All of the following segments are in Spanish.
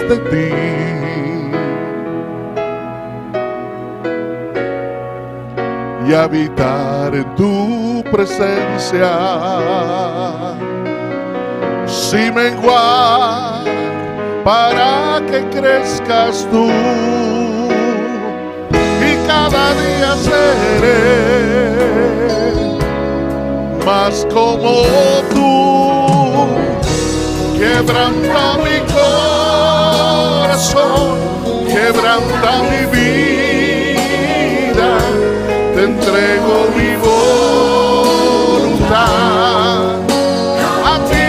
de ti. Y habitar en tu presencia, sin menguar, para que crezcas tú, y cada día seré más como tú. Quebranta mi corazón, quebranta mi vida, te entrego mi voluntad. A ti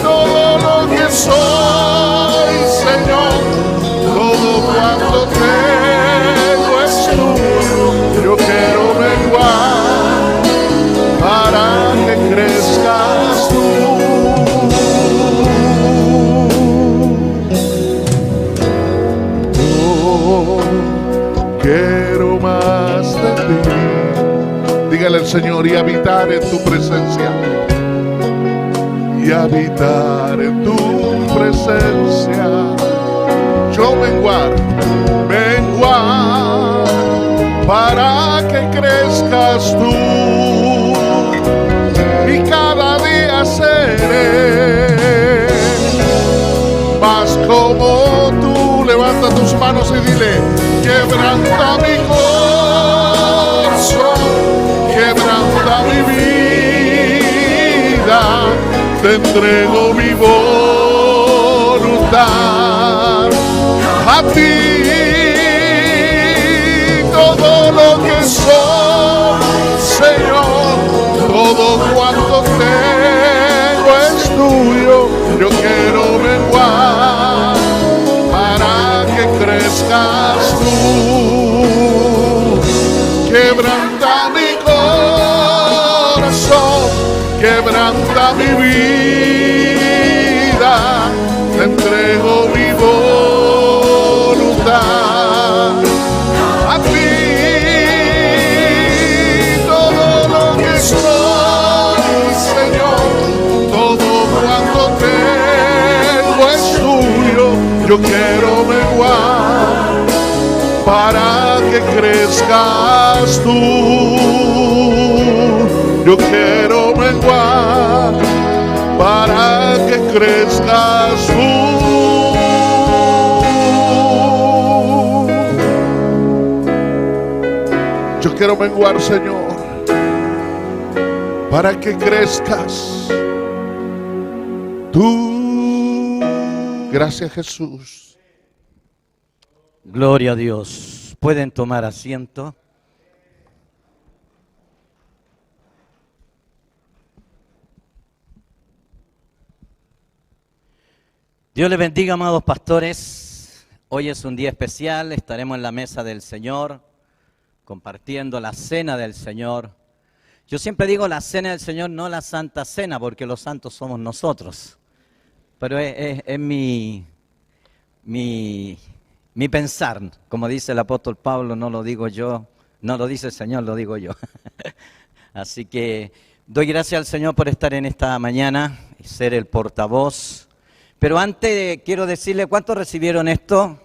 todo lo que soy, Señor, todo cuanto tengo es tuyo. Yo quiero menguar para que crezcas tú. Quiero más de ti. Dígale al Señor, y habitar en tu presencia. Y habitar en tu presencia. Yo menguar para que crezcas tú. Y cada día seré más como tú. Levanta tus manos y dile: quebranta mi corazón, quebranta mi vida, te entrego mi voluntad. A ti todo lo que soy, Señor, todo cuanto tengo es tuyo. Yo quiero menguar para que crezcas tú. Quebranta mi corazón, quebranta mi vida, te entrego mi voluntad. A ti todo lo que soy, Señor, todo cuanto tengo es tuyo. Yo quiero menguar para que crezcas tú. Yo quiero menguar para que crezcas tú. Yo quiero menguar, Señor, para que crezcas tú. Gracias, Jesús. Gloria a Dios. Pueden tomar asiento. Dios les bendiga, amados pastores. Hoy es un día especial, estaremos en la mesa del Señor, compartiendo la cena del Señor. Yo siempre digo la cena del Señor, no la Santa Cena, porque los santos somos nosotros. Pero es mi pensar, como dice el apóstol Pablo, no lo digo yo, no lo dice el Señor, lo digo yo. Así que doy gracias al Señor por estar en esta mañana y ser el portavoz. Pero antes quiero decirle, ¿cuántos recibieron esto?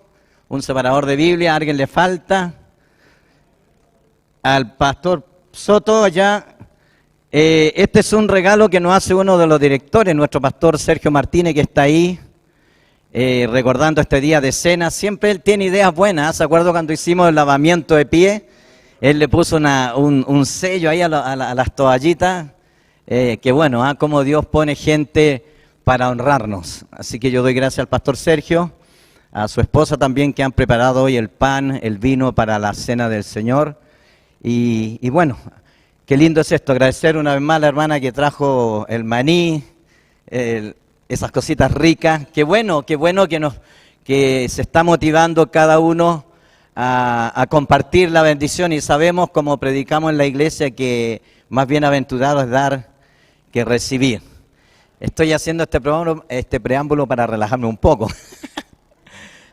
Un separador de Biblia, ¿a alguien le falta? Al pastor Soto allá, este es un regalo que nos hace uno de los directores, nuestro pastor Sergio Martínez, que está ahí, recordando este día de cena. Siempre él tiene ideas buenas. ¿Se acuerdan cuando hicimos el lavamiento de pie? Él le puso un sello ahí a las toallitas. Que bueno, cómo Dios pone gente para honrarnos. Así que yo doy gracias al pastor Sergio, a su esposa también, que han preparado hoy el pan, el vino para la cena del Señor. Y bueno, qué lindo es esto, agradecer una vez más a la hermana que trajo el maní, esas cositas ricas. Qué bueno que se está motivando cada uno a compartir la bendición, y sabemos, como predicamos en la iglesia, que más bienaventurado es dar que recibir. Estoy haciendo este preámbulo para relajarme un poco.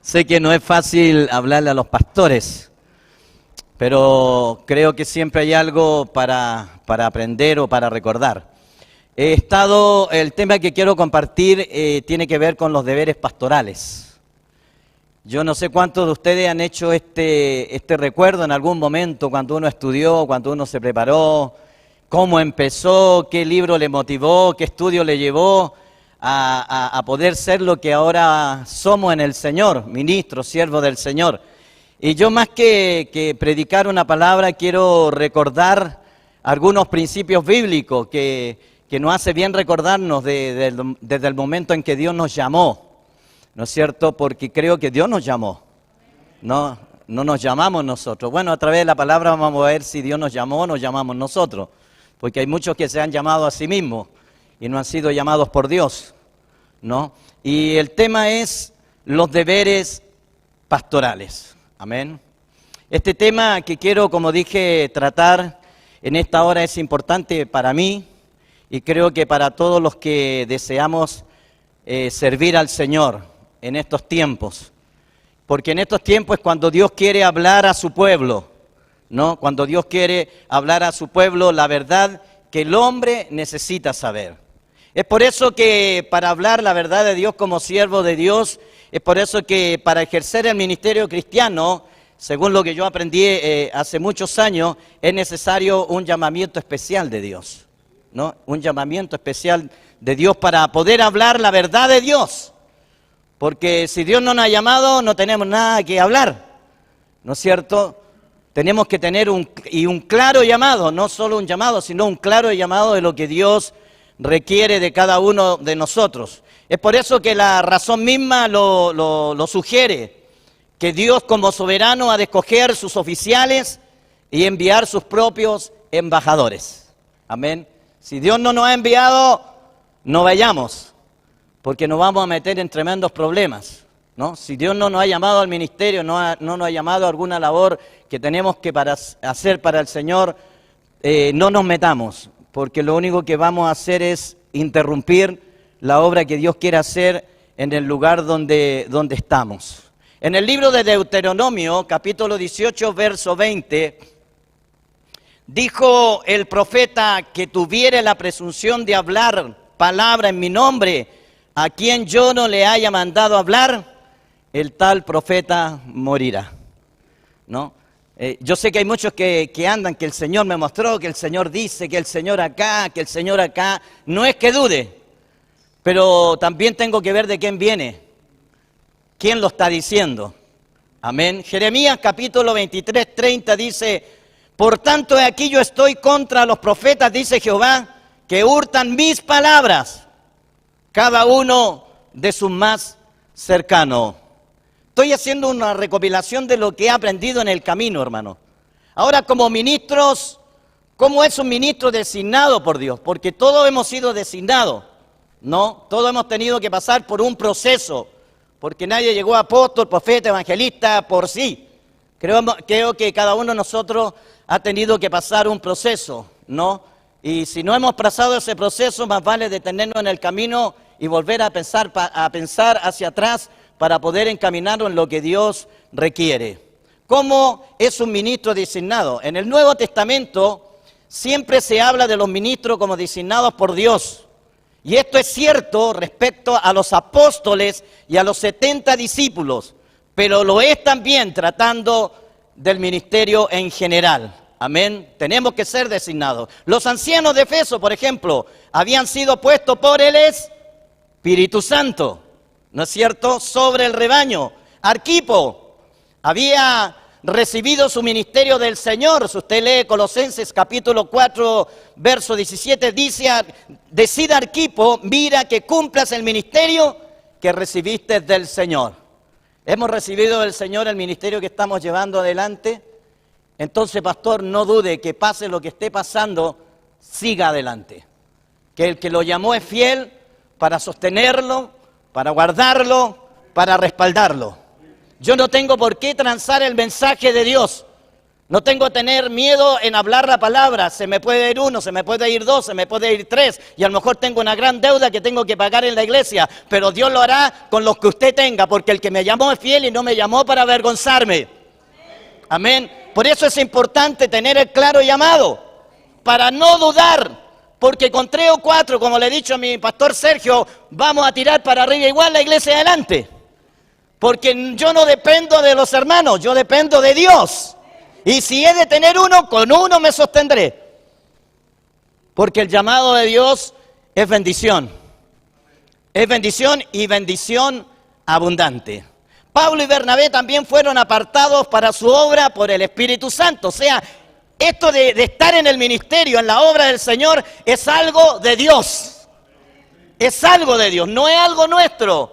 Sé que no es fácil hablarle a los pastores, pero creo que siempre hay algo para aprender o para recordar. el tema que quiero compartir tiene que ver con los deberes pastorales. Yo no sé cuántos de ustedes han hecho este recuerdo en algún momento, cuando uno estudió, cuando uno se preparó, cómo empezó, qué libro le motivó, qué estudio le llevó a poder ser lo que ahora somos en el Señor, ministros, siervos del Señor. Y yo más que predicar una palabra, quiero recordar algunos principios bíblicos que nos hace bien recordarnos desde el momento en que Dios nos llamó, ¿no es cierto? Porque creo que Dios nos llamó, no nos llamamos nosotros. Bueno, a través de la palabra vamos a ver si Dios nos llamó o nos llamamos nosotros, porque hay muchos que se han llamado a sí mismos y no han sido llamados por Dios, ¿no? Y el tema es los deberes pastorales. Amén. Este tema que quiero, como dije, tratar en esta hora es importante para mí y creo que para todos los que deseamos servir al Señor en estos tiempos. Porque en estos tiempos es cuando Dios quiere hablar a su pueblo, ¿no? Cuando Dios quiere hablar a su pueblo la verdad que el hombre necesita saber. Es por eso que para hablar la verdad de Dios como siervo de Dios, es por eso que para ejercer el ministerio cristiano, según lo que yo aprendí hace muchos años, es necesario un llamamiento especial de Dios, ¿no? Un llamamiento especial de Dios para poder hablar la verdad de Dios. Porque si Dios no nos ha llamado, no tenemos nada que hablar, ¿no es cierto? Tenemos que tener un claro llamado, no solo un llamado, sino un claro llamado de lo que Dios requiere de cada uno de nosotros. Es por eso que la razón misma lo sugiere, que Dios como soberano ha de escoger sus oficiales y enviar sus propios embajadores. Amén. Si Dios no nos ha enviado, no vayamos, porque nos vamos a meter en tremendos problemas, ¿no? Si Dios no nos ha llamado al ministerio, no nos ha llamado a alguna labor que tenemos que hacer para el Señor, no nos metamos, porque lo único que vamos a hacer es interrumpir la obra que Dios quiere hacer en el lugar donde estamos. En el libro de Deuteronomio, capítulo 18, verso 20, dijo el profeta que tuviere la presunción de hablar palabra en mi nombre, a quien yo no le haya mandado hablar, el tal profeta morirá, ¿no? Yo sé que hay muchos que andan, que el Señor me mostró, que el Señor dice, que el Señor acá, que el Señor acá. No es que dude, pero también tengo que ver de quién viene, quién lo está diciendo. Amén. Jeremías capítulo 23, 30 dice, por tanto, aquí yo estoy contra los profetas, dice Jehová, que hurtan mis palabras, cada uno de sus más cercanos. Estoy haciendo una recopilación de lo que he aprendido en el camino, hermano. Ahora, como ministros, ¿cómo es un ministro designado por Dios? Porque todos hemos sido designados, ¿no? Todos hemos tenido que pasar por un proceso, porque nadie llegó a apóstol, profeta, evangelista por sí. Creo que cada uno de nosotros ha tenido que pasar un proceso, ¿no? Y si no hemos pasado ese proceso, más vale detenernos en el camino y volver a pensar hacia atrás para poder encaminarnos en lo que Dios requiere. ¿Cómo es un ministro designado? En el Nuevo Testamento siempre se habla de los ministros como designados por Dios. Y esto es cierto respecto a los apóstoles y a los 70 discípulos, pero lo es también tratando del ministerio en general. Amén. Tenemos que ser designados. Los ancianos de Efeso, por ejemplo, habían sido puestos por el Espíritu Santo, ¿no es cierto?, sobre el rebaño. Arquipo había recibido su ministerio del Señor. Si usted lee Colosenses capítulo 4, verso 17, decide Arquipo, mira que cumplas el ministerio que recibiste del Señor. ¿Hemos recibido del Señor el ministerio que estamos llevando adelante? Entonces, pastor, no dude que pase lo que esté pasando, siga adelante. Que el que lo llamó es fiel para sostenerlo, para guardarlo, para respaldarlo. Yo no tengo por qué transar el mensaje de Dios. No tengo que tener miedo en hablar la palabra. Se me puede ir uno, se me puede ir dos, se me puede ir tres. Y a lo mejor tengo una gran deuda que tengo que pagar en la iglesia. Pero Dios lo hará con los que usted tenga, porque el que me llamó es fiel y no me llamó para avergonzarme. Amén. Por eso es importante tener el claro llamado, para no dudar, porque con 3 o 4, como le he dicho a mi pastor Sergio, vamos a tirar para arriba igual la iglesia adelante. Porque yo no dependo de los hermanos, yo dependo de Dios. Y si he de tener uno, con uno me sostendré. Porque el llamado de Dios es bendición. Es bendición y bendición abundante. Pablo y Bernabé también fueron apartados para su obra por el Espíritu Santo. O sea, esto de estar en el ministerio, en la obra del Señor, es algo de Dios. Es algo de Dios, no es algo nuestro.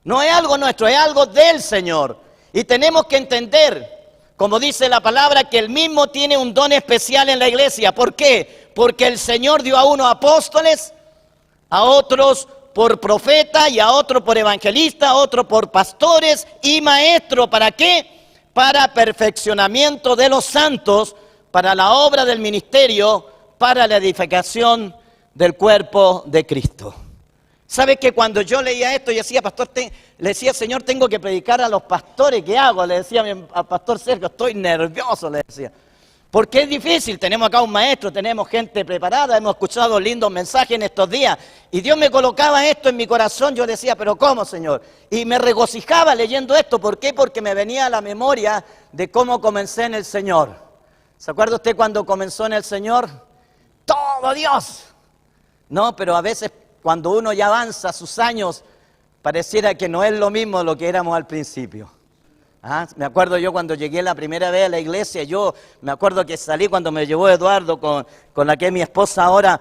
No es algo nuestro, es algo del Señor. Y tenemos que entender, como dice la palabra, que Él mismo tiene un don especial en la iglesia. ¿Por qué? Porque el Señor dio a unos apóstoles, a otros por profeta y a otros por evangelista, a otros por pastores y maestros. ¿Para qué? Para perfeccionamiento de los santos, para la obra del ministerio, para la edificación del cuerpo de Cristo. ¿Sabe que cuando yo leía esto, yo decía, pastor, le decía, Señor, tengo que predicar a los pastores, ¿qué hago? Le decía al pastor Sergio, estoy nervioso, le decía. Porque es difícil, tenemos acá un maestro, tenemos gente preparada, hemos escuchado lindos mensajes en estos días. Y Dios me colocaba esto en mi corazón, yo decía, pero ¿cómo, Señor? Y me regocijaba leyendo esto, ¿por qué? Porque me venía a la memoria de cómo comencé en el Señor. ¿Se acuerda usted cuando comenzó en el Señor? ¡Todo Dios! No, pero a veces cuando uno ya avanza sus años, pareciera que no es lo mismo de lo que éramos al principio. Me acuerdo yo cuando llegué la primera vez a la iglesia, yo me acuerdo que salí cuando me llevó Eduardo con la que es mi esposa ahora.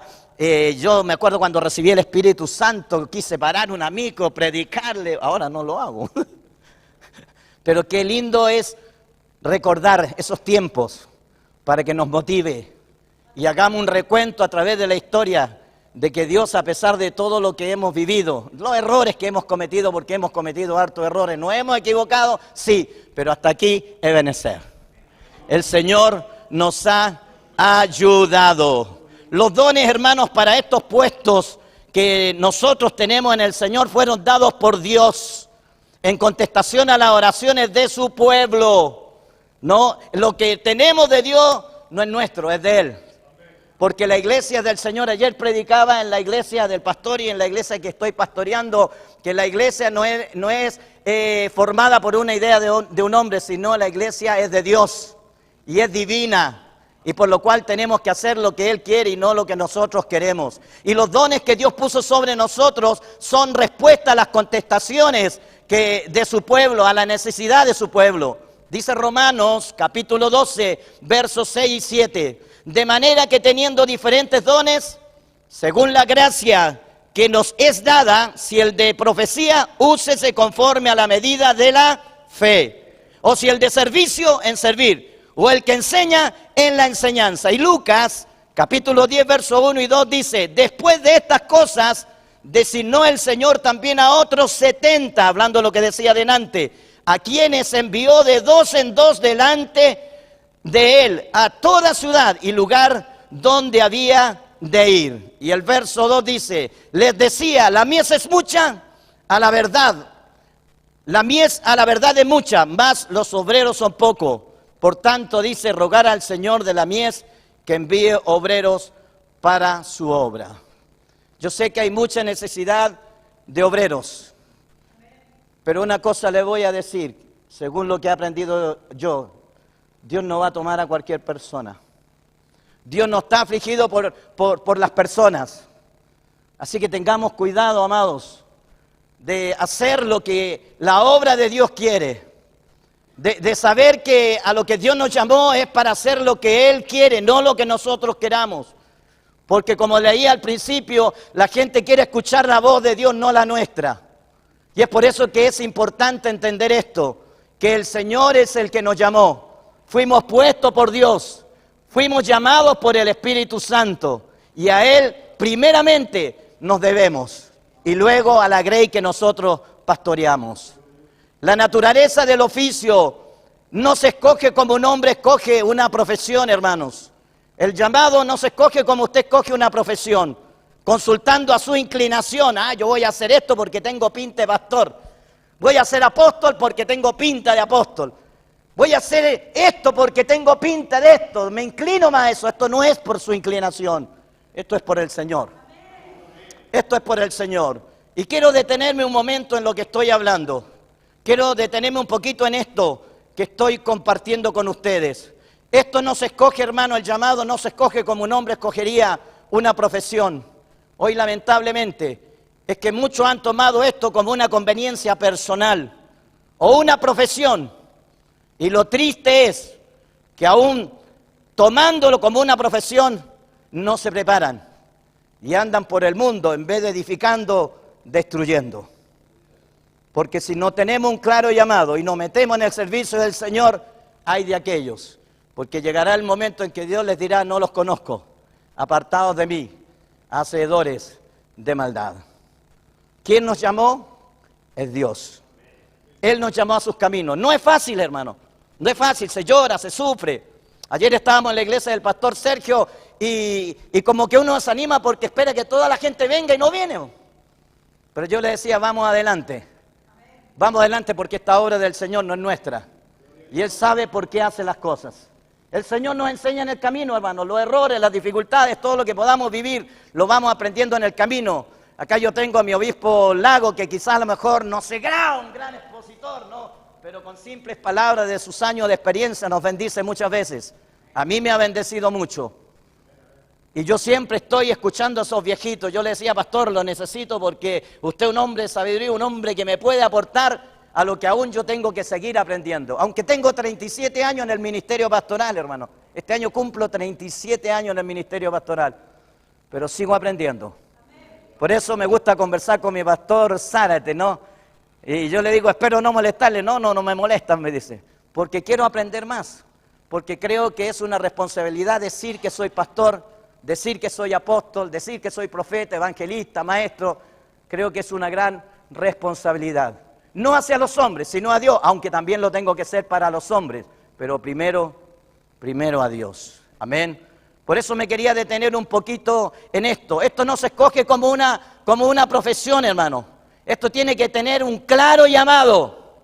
Yo me acuerdo cuando recibí el Espíritu Santo, quise parar un amigo, predicarle, ahora no lo hago. Pero qué lindo es recordar esos tiempos para que nos motive y hagamos un recuento a través de la historia de que Dios, a pesar de todo lo que hemos vivido, los errores que hemos cometido, porque hemos cometido hartos errores, nos hemos equivocado, sí, pero hasta aquí Ebenezer. El Señor nos ha ayudado. Los dones, hermanos, para estos puestos que nosotros tenemos en el Señor fueron dados por Dios en contestación a las oraciones de su pueblo. No, lo que tenemos de Dios no es nuestro, es de Él. Porque la iglesia del Señor, ayer predicaba en la iglesia del pastor y en la iglesia que estoy pastoreando, que la iglesia no es formada por una idea de un hombre, sino la iglesia es de Dios y es divina. Y por lo cual tenemos que hacer lo que Él quiere y no lo que nosotros queremos. Y los dones que Dios puso sobre nosotros son respuesta a las contestaciones de su pueblo, a la necesidad de su pueblo. Dice Romanos capítulo 12, versos 6 y 7. De manera que teniendo diferentes dones, según la gracia que nos es dada, si el de profecía, úsese conforme a la medida de la fe. O si el de servicio, en servir. O el que enseña, en la enseñanza. Y Lucas, capítulo 10, verso 1 y 2 dice, después de estas cosas, designó el Señor también a otros 70, hablando de lo que decía delante, a quienes envió de 2 en 2 delante de Él a toda ciudad y lugar donde había de ir. Y el verso 2 dice, les decía, la mies es mucha, a la verdad. La mies a la verdad es mucha, mas los obreros son pocos. Por tanto, dice, rogar al Señor de la mies que envíe obreros para su obra. Yo sé que hay mucha necesidad de obreros, pero una cosa le voy a decir, según lo que he aprendido yo, Dios no va a tomar a cualquier persona. Dios no está afligido por las personas. Así que tengamos cuidado, amados, de hacer lo que la obra de Dios quiere. De saber que a lo que Dios nos llamó es para hacer lo que Él quiere, no lo que nosotros queramos. Porque como leía al principio, la gente quiere escuchar la voz de Dios, no la nuestra. Y es por eso que es importante entender esto, que el Señor es el que nos llamó. Fuimos puestos por Dios, fuimos llamados por el Espíritu Santo y a Él primeramente nos debemos y luego a la grey que nosotros pastoreamos. La naturaleza del oficio no se escoge como un hombre escoge una profesión, hermanos. El llamado no se escoge como usted escoge una profesión, consultando a su inclinación. Yo voy a hacer esto porque tengo pinta de pastor. Voy a ser apóstol porque tengo pinta de apóstol. Voy a hacer esto porque tengo pinta de esto, me inclino más a eso. Esto no es por su inclinación. Esto es por el Señor. Esto es por el Señor. Y quiero detenerme un momento en lo que estoy hablando. Quiero detenerme un poquito en esto que estoy compartiendo con ustedes. Esto no se escoge, hermano, el llamado no se escoge como un hombre escogería una profesión. Hoy, lamentablemente, es que muchos han tomado esto como una conveniencia personal o una profesión. Y lo triste es que aún tomándolo como una profesión, no se preparan y andan por el mundo, en vez de edificando, destruyendo. Porque si no tenemos un claro llamado y nos metemos en el servicio del Señor, hay de aquellos. Porque llegará el momento en que Dios les dirá, no los conozco, apartados de mí, hacedores de maldad. ¿Quién nos llamó? Es Dios. Él nos llamó a sus caminos. No es fácil, hermano. No es fácil, se llora, se sufre. Ayer estábamos en la iglesia del pastor Sergio y como que uno se anima porque espera que toda la gente venga y no viene. Pero yo le decía, vamos adelante. Vamos adelante porque esta obra del Señor no es nuestra. Y Él sabe por qué hace las cosas. El Señor nos enseña en el camino, hermano, los errores, las dificultades, todo lo que podamos vivir, lo vamos aprendiendo en el camino. Acá yo tengo a mi obispo Lago, que quizás a lo mejor no será un gran expositor, ¿no? Pero con simples palabras de sus años de experiencia nos bendice muchas veces. A mí me ha bendecido mucho. Y yo siempre estoy escuchando a esos viejitos. Yo le decía, pastor, lo necesito porque usted es un hombre de sabiduría, un hombre que me puede aportar a lo que aún yo tengo que seguir aprendiendo. Aunque tengo 37 años en el ministerio pastoral, hermano. Este año cumplo 37 años en el ministerio pastoral. Pero sigo aprendiendo. Por eso me gusta conversar con mi pastor Zárate, ¿no? Y yo le digo, espero no molestarle. No me molestan, me dice. Porque quiero aprender más. Porque creo que es una responsabilidad decir que soy pastor, decir que soy apóstol, decir que soy profeta, evangelista, maestro. Creo que es una gran responsabilidad. No hacia los hombres, sino a Dios, aunque también lo tengo que ser para los hombres, pero primero a Dios. Amén. Por eso me quería detener un poquito en esto. Esto no se escoge como una profesión, hermano. Esto tiene que tener un claro llamado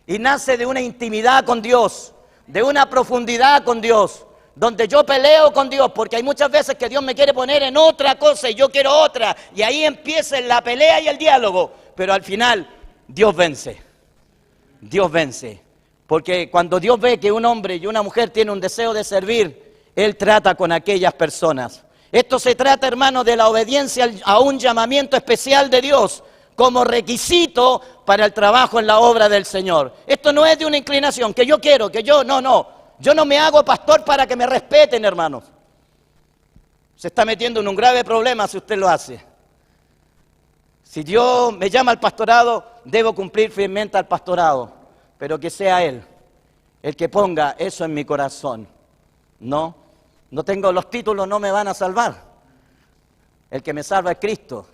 y nace de una intimidad con Dios, de una profundidad con Dios, donde yo peleo con Dios, porque hay muchas veces que Dios me quiere poner en otra cosa y yo quiero otra, y ahí empieza la pelea y el diálogo, pero al final Dios vence, porque cuando Dios ve que un hombre y una mujer tienen un deseo de servir, Él trata con aquellas personas. Esto se trata, hermano, de la obediencia a un llamamiento especial de Dios, como requisito para el trabajo en la obra del Señor. Esto no es de una inclinación, que yo quiero, no. Yo no me hago pastor para que me respeten, hermanos. Se está metiendo en un grave problema si usted lo hace. Si Dios me llama al pastorado, debo cumplir fielmente al pastorado, pero que sea Él el que ponga eso en mi corazón. No tengo los títulos, no me van a salvar. El que me salva es Cristo.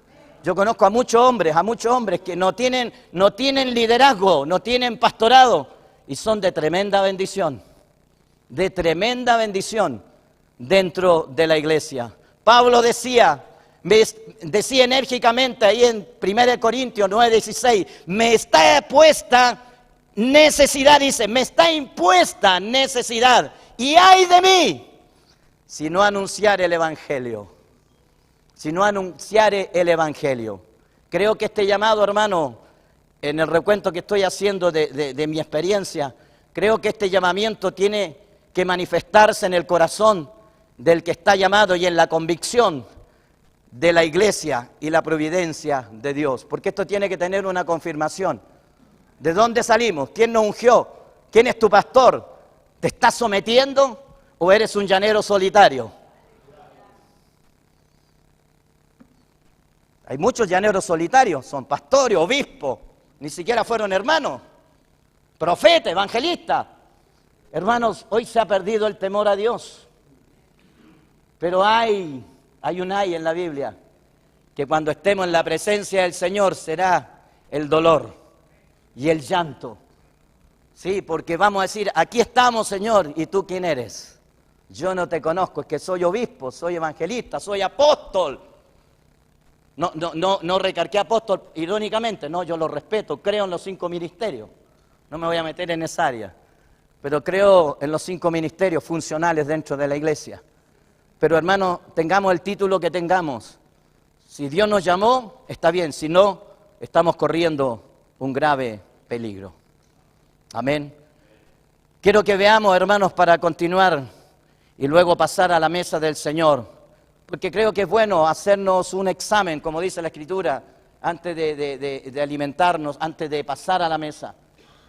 Yo conozco a muchos hombres que no tienen liderazgo, no tienen pastorado y son de tremenda bendición dentro de la iglesia. Pablo decía enérgicamente ahí en 1 Corintios 9:16, me está puesta necesidad, dice, me está impuesta necesidad, y ay de mí si no anunciare el Evangelio. Creo que este llamado, hermano, en el recuento que estoy haciendo de mi experiencia, creo que este llamamiento tiene que manifestarse en el corazón del que está llamado y en la convicción de la iglesia y la providencia de Dios, porque esto tiene que tener una confirmación. ¿De dónde salimos? ¿Quién nos ungió? ¿Quién es tu pastor? ¿Te estás sometiendo o eres un llanero solitario? Hay muchos llaneros solitarios, son pastores, obispos, ni siquiera fueron hermanos, profetas, evangelistas. Hermanos, hoy se ha perdido el temor a Dios, pero hay un ay en la Biblia, que cuando estemos en la presencia del Señor será el dolor y el llanto. Sí, porque vamos a decir, aquí estamos, Señor, ¿y tú quién eres? Yo no te conozco, es que soy obispo, soy evangelista, soy apóstol. No recargué apóstol irónicamente, no, yo lo respeto, creo en los 5 ministerios, no me voy a meter en esa área, pero creo en los 5 ministerios funcionales dentro de la iglesia. Pero hermano, tengamos el título que tengamos. Si Dios nos llamó, está bien. Si no, estamos corriendo un grave peligro. Amén. Quiero que veamos, hermanos, para continuar y luego pasar a la mesa del Señor. Porque creo que es bueno hacernos un examen, como dice la Escritura, antes de alimentarnos, antes de pasar a la mesa.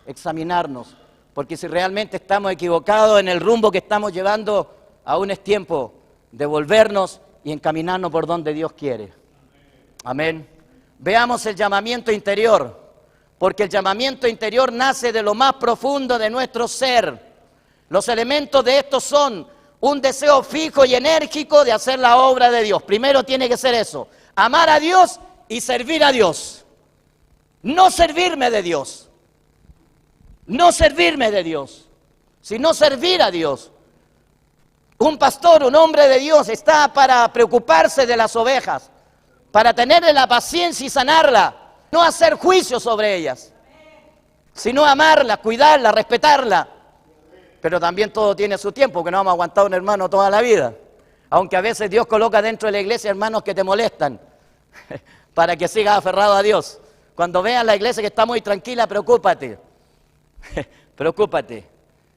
Examinarnos. Porque si realmente estamos equivocados en el rumbo que estamos llevando, aún es tiempo de volvernos y encaminarnos por donde Dios quiere. Amén. Veamos el llamamiento interior, porque el llamamiento interior nace de lo más profundo de nuestro ser. Los elementos de esto son un deseo fijo y enérgico de hacer la obra de Dios. Primero tiene que ser eso, amar a Dios y servir a Dios. No servirme de Dios, no servirme de Dios, sino servir a Dios. Un pastor, un hombre de Dios está para preocuparse de las ovejas, para tenerle la paciencia y sanarla, no hacer juicio sobre ellas, sino amarla, cuidarla, respetarla. Pero también todo tiene su tiempo, que no vamos a aguantar a un hermano toda la vida. Aunque a veces Dios coloca dentro de la iglesia hermanos que te molestan, para que sigas aferrado a Dios. Cuando veas la iglesia que está muy tranquila, preocúpate, preocúpate.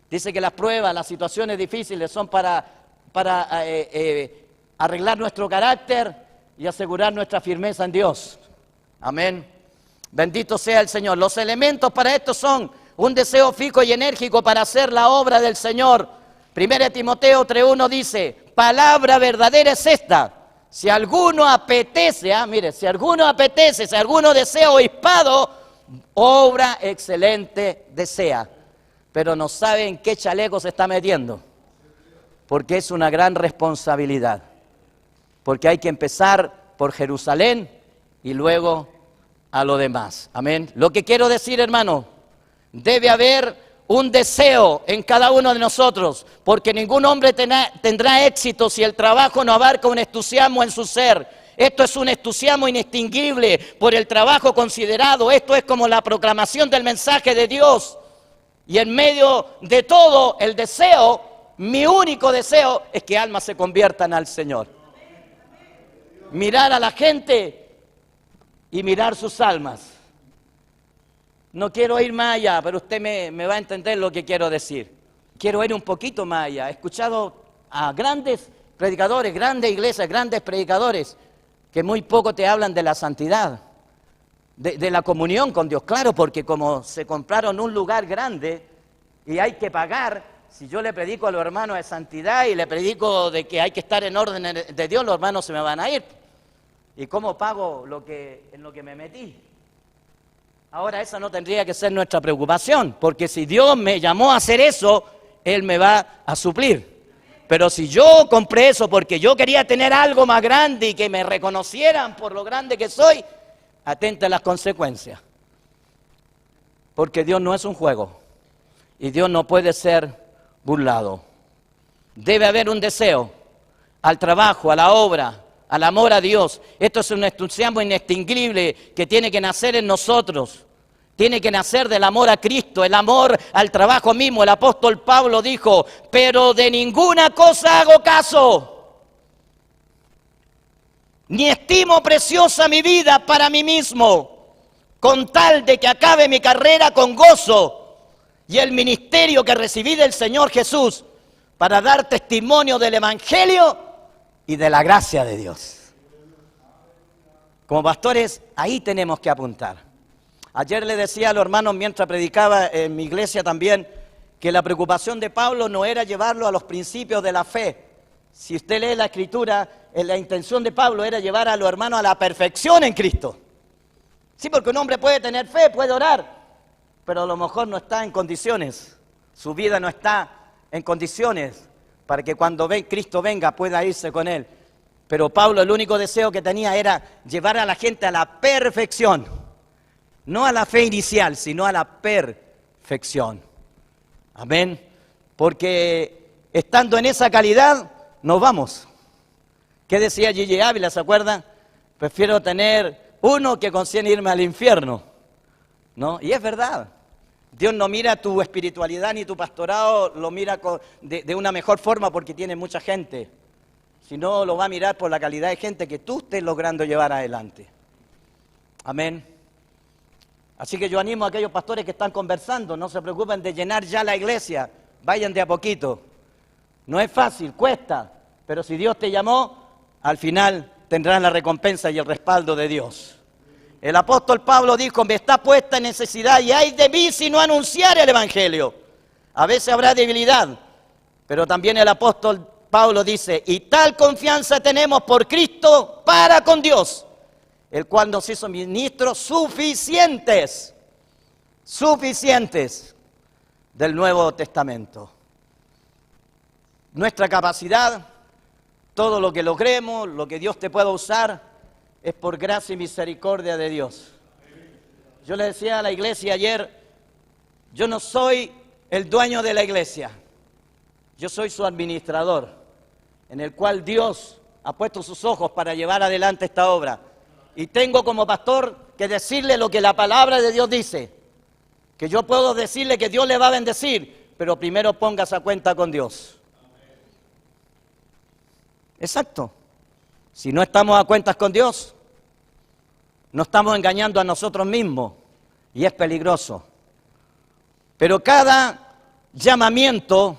Dice que las pruebas, las situaciones difíciles son para arreglar nuestro carácter y asegurar nuestra firmeza en Dios. Amén. Bendito sea el Señor. Los elementos para esto son un deseo fijo y enérgico para hacer la obra del Señor. 1 Timoteo 3:1 dice, palabra verdadera es esta. Si alguno apetece, si alguno desea obispado, obra excelente desea. Pero no sabe en qué chaleco se está metiendo, porque es una gran responsabilidad, porque hay que empezar por Jerusalén y luego a lo demás. Amén. Lo que quiero decir, hermano, debe haber un deseo en cada uno de nosotros, porque ningún hombre tendrá éxito si el trabajo no abarca un entusiasmo en su ser. Esto es un entusiasmo inextinguible por el trabajo considerado. Esto es como la proclamación del mensaje de Dios. Y en medio de todo el deseo, mi único deseo es que almas se conviertan al Señor. Mirar a la gente y mirar sus almas. No quiero ir más allá, pero usted me va a entender lo que quiero decir. Quiero ir un poquito más allá. He escuchado a grandes predicadores, grandes iglesias, grandes predicadores, que muy poco te hablan de la santidad. De la comunión con Dios, claro, porque como se compraron un lugar grande y hay que pagar, si yo le predico a los hermanos de santidad y le predico de que hay que estar en orden de Dios, los hermanos se me van a ir. ¿Y cómo pago en lo que me metí? Ahora esa no tendría que ser nuestra preocupación, porque si Dios me llamó a hacer eso, Él me va a suplir. Pero si yo compré eso porque yo quería tener algo más grande y que me reconocieran por lo grande que soy, atente a las consecuencias, porque Dios no es un juego y Dios no puede ser burlado. Debe haber un deseo al trabajo, a la obra, al amor a Dios. Esto es un entusiasmo inextinguible que tiene que nacer en nosotros, tiene que nacer del amor a Cristo, el amor al trabajo mismo. El apóstol Pablo dijo, pero de ninguna cosa hago caso, ni estimo preciosa mi vida para mí mismo, con tal de que acabe mi carrera con gozo y el ministerio que recibí del Señor Jesús para dar testimonio del Evangelio y de la gracia de Dios. Como pastores, ahí tenemos que apuntar. Ayer le decía a los hermanos mientras predicaba en mi iglesia también que la preocupación de Pablo no era llevarlo a los principios de la fe. Si usted lee la Escritura, la intención de Pablo era llevar a los hermanos a la perfección en Cristo. Sí, porque un hombre puede tener fe, puede orar, pero a lo mejor no está en condiciones. Su vida no está en condiciones para que cuando Cristo venga pueda irse con Él. Pero Pablo, el único deseo que tenía era llevar a la gente a la perfección. No a la fe inicial, sino a la perfección. Amén. Porque estando en esa calidad, nos vamos. ¿Qué decía Gigi Ávila, se acuerdan? Prefiero tener uno que con 100 irme al infierno, ¿no? Y es verdad. Dios no mira tu espiritualidad ni tu pastorado, lo mira de una mejor forma porque tiene mucha gente. sino lo va a mirar por la calidad de gente que tú estés logrando llevar adelante. Amén. Así que yo animo a aquellos pastores que están conversando, no se preocupen de llenar ya la iglesia, vayan de a poquito. No es fácil, cuesta, pero si Dios te llamó, al final tendrás la recompensa y el respaldo de Dios. El apóstol Pablo dijo, me está puesta en necesidad y ay de mí si no anunciar el evangelio. A veces habrá debilidad, pero también el apóstol Pablo dice, y tal confianza tenemos por Cristo para con Dios, el cual nos hizo ministros suficientes del Nuevo Testamento. Nuestra capacidad, todo lo que logremos, lo que Dios te pueda usar, es por gracia y misericordia de Dios. Yo le decía a la iglesia ayer, yo no soy el dueño de la iglesia, yo soy su administrador, en el cual Dios ha puesto sus ojos para llevar adelante esta obra. Y tengo como pastor que decirle lo que la palabra de Dios dice, que yo puedo decirle que Dios le va a bendecir, pero primero póngase a cuenta con Dios. Exacto. Si no estamos a cuentas con Dios, nos estamos engañando a nosotros mismos y es peligroso. Pero cada llamamiento